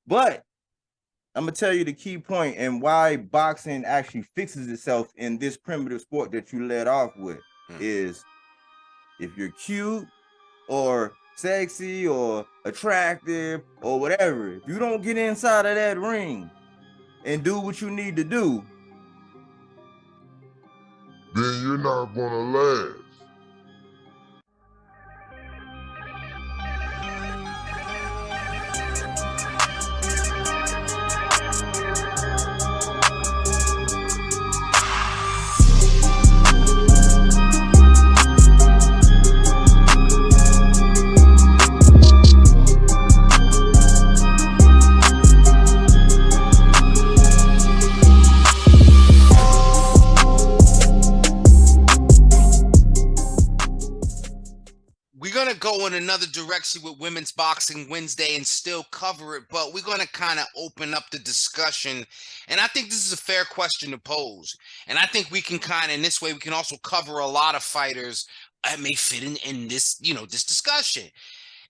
But I'm gonna tell you the key point and why boxing actually fixes itself in this primitive sport that you led off with is if you're cute or sexy or attractive or whatever, if you don't get inside of that ring and do what you need to do, then you're not gonna last. We're going to go in another direction with Women's Boxing Wednesday and still cover it, but we're going to kind of open up the discussion. And I think this is a fair question to pose. And I think we can kind of, in this way, we can also cover a lot of fighters that may fit in this, this discussion.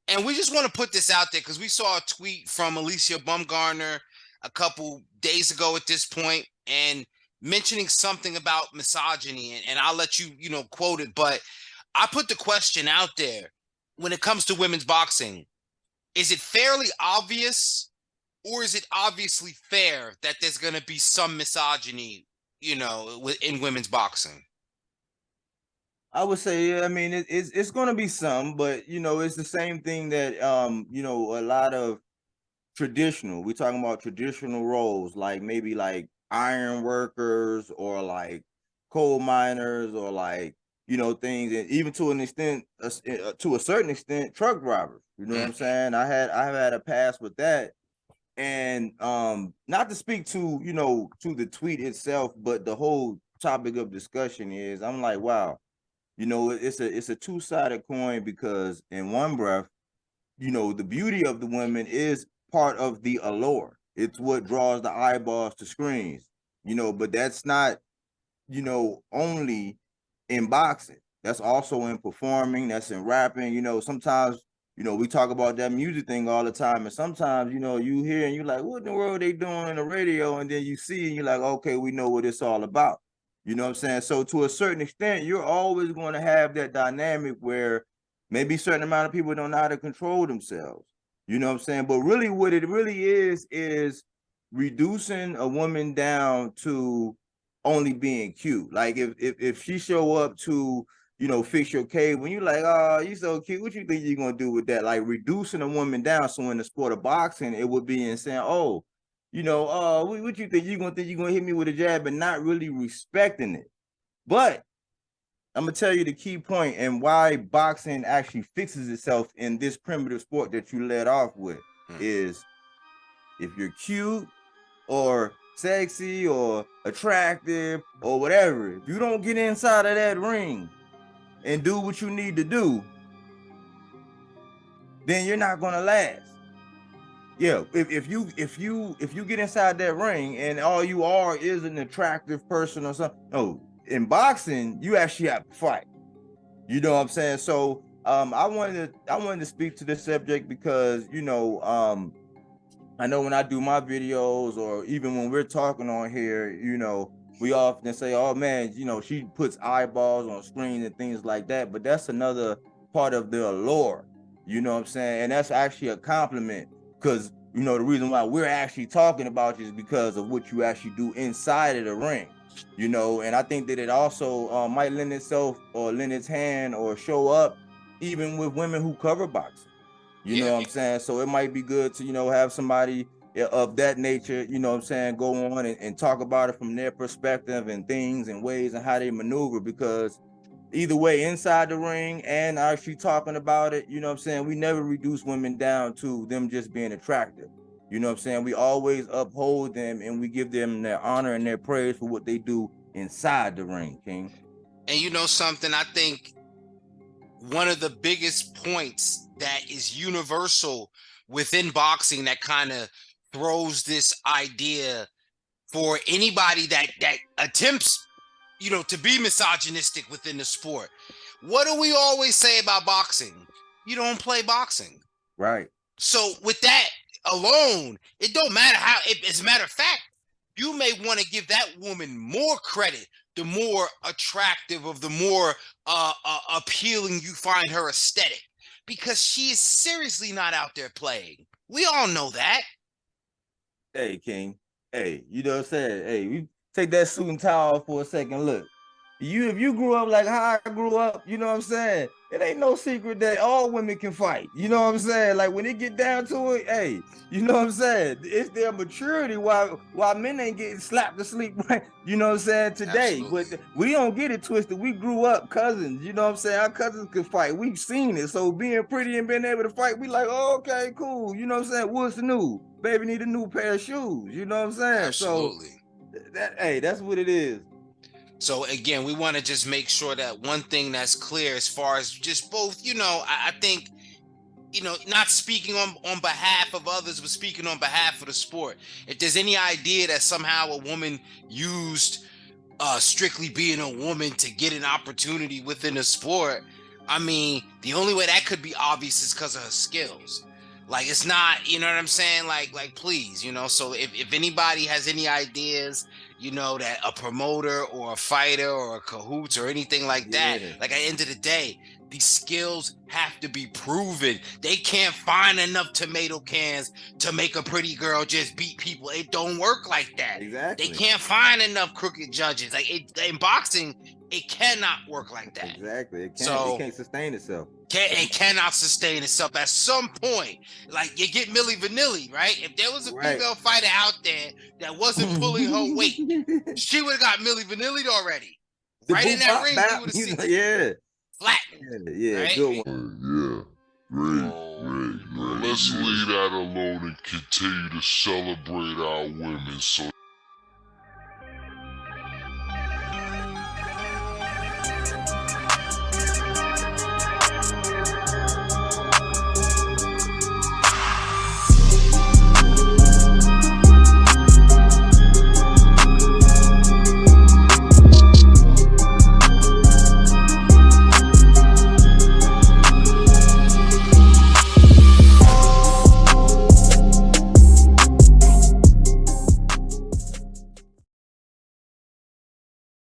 And we just want to put this out there because we saw a tweet from Alicia Bumgarner a couple days ago at this point and mentioning something about misogyny. And I'll let you, quote it, but I put the question out there when it comes to women's boxing. Is it fairly obvious or is it obviously fair that there's going to be some misogyny, in women's boxing? I would say, yeah, I mean, it's going to be some, but it's the same thing that a lot of traditional. We're talking about traditional roles, like maybe like iron workers or like coal miners or like things, and even to an extent, to a certain extent, truck drivers. You know what I'm saying? I've had a past with that, and not to speak to to the tweet itself, but the whole topic of discussion is I'm like, wow, it's a two-sided coin because in one breath, the beauty of the women is part of the allure. It's what draws the eyeballs to screens, but that's not, only in boxing. That's also in performing, that's in rapping. Sometimes, we talk about that music thing all the time. And sometimes, you hear and you're like, what in the world are they doing in the radio? And then you see and you're like, okay, we know what it's all about. You know what I'm saying? So to a certain extent, you're always going to have that dynamic where maybe a certain amount of people don't know how to control themselves. You know what I'm saying? But really what it really is reducing a woman down to only being cute. Like if she show up to, fix your cave, when you like, oh, you so cute, what you think you're gonna do with that? Like reducing a woman down. So in the sport of boxing, it would be in saying, oh, what you think you're gonna hit me with a jab and not really respecting it. But I'm gonna tell you the key point and why boxing actually fixes itself in this primitive sport that you led off with is if you're cute or sexy or attractive or whatever, if you don't get inside of that ring and do what you need to do, then you're not gonna last. Yeah, if you get inside that ring and all you are is an attractive person or something, no, in boxing you actually have to fight. You know what I'm saying? So I wanted to speak to this subject because I know when I do my videos or even when we're talking on here, we often say, oh man, she puts eyeballs on screen and things like that. But that's another part of the allure. You know what I'm saying? And that's actually a compliment because, the reason why we're actually talking about you is because of what you actually do inside of the ring. And I think that it also might lend itself or lend its hand or show up even with women who cover boxing. You know what I'm saying? So it might be good to, have somebody of that nature, what I'm saying, go on and talk about it from their perspective and things and ways and how they maneuver, because either way, inside the ring and actually talking about it, what I'm saying, we never reduce women down to them just being attractive. You know what I'm saying? We always uphold them and we give them their honor and their praise for what they do inside the ring, King. And you know something, I think one of the biggest points that is universal within boxing that kind of throws this idea for anybody that attempts to be misogynistic within the sport. What do we always say about boxing? You don't play boxing. Right. So with that, alone, it don't matter how. As a matter of fact, you may want to give that woman more credit the more attractive of the more appealing you find her aesthetic, because she is seriously not out there playing. We all know that. Hey, King. Hey, you know what I'm saying? Hey, we take that suit and tie off for a second. Look, if you grew up like how I grew up, you know what I'm saying? It ain't no secret that all women can fight. You know what I'm saying? Like when it get down to it, hey, you know what I'm saying? It's their maturity why men ain't getting slapped to sleep, right? You know what I'm saying? Today. Absolutely. But we don't get it twisted. We grew up cousins, you know what I'm saying? Our cousins could fight. We've seen it. So being pretty and being able to fight, we like, oh, okay, cool. You know what I'm saying? What's new? Baby need a new pair of shoes. You know what I'm saying? Absolutely. So that's what it is. So again, we want to just make sure that one thing that's clear as far as just both, I think, not speaking on behalf of others, but speaking on behalf of the sport. If there's any idea that somehow a woman used strictly being a woman to get an opportunity within the sport, I mean, the only way that could be obvious is because of her skills. Like, it's not, you know what I'm saying? Like please, so if anybody has any ideas, that a promoter or a fighter or a cahoots or anything like that, Yeah. like at the end of the day, these skills have to be proven. They can't find enough tomato cans to make a pretty girl just beat people. It don't work like that. Exactly. They can't find enough crooked judges. Like in boxing, it cannot work like that. Exactly. It So can't sustain itself. it cannot sustain itself. At some point, like you get Milli Vanilli, right? If there was a Right. female fighter out there that wasn't pulling her weight, she would have got Milli Vanilli already. Right in that ring, we would have seen yeah. flattened. Yeah, right? good one. Yeah. Great. Let's leave that alone and continue to celebrate our women so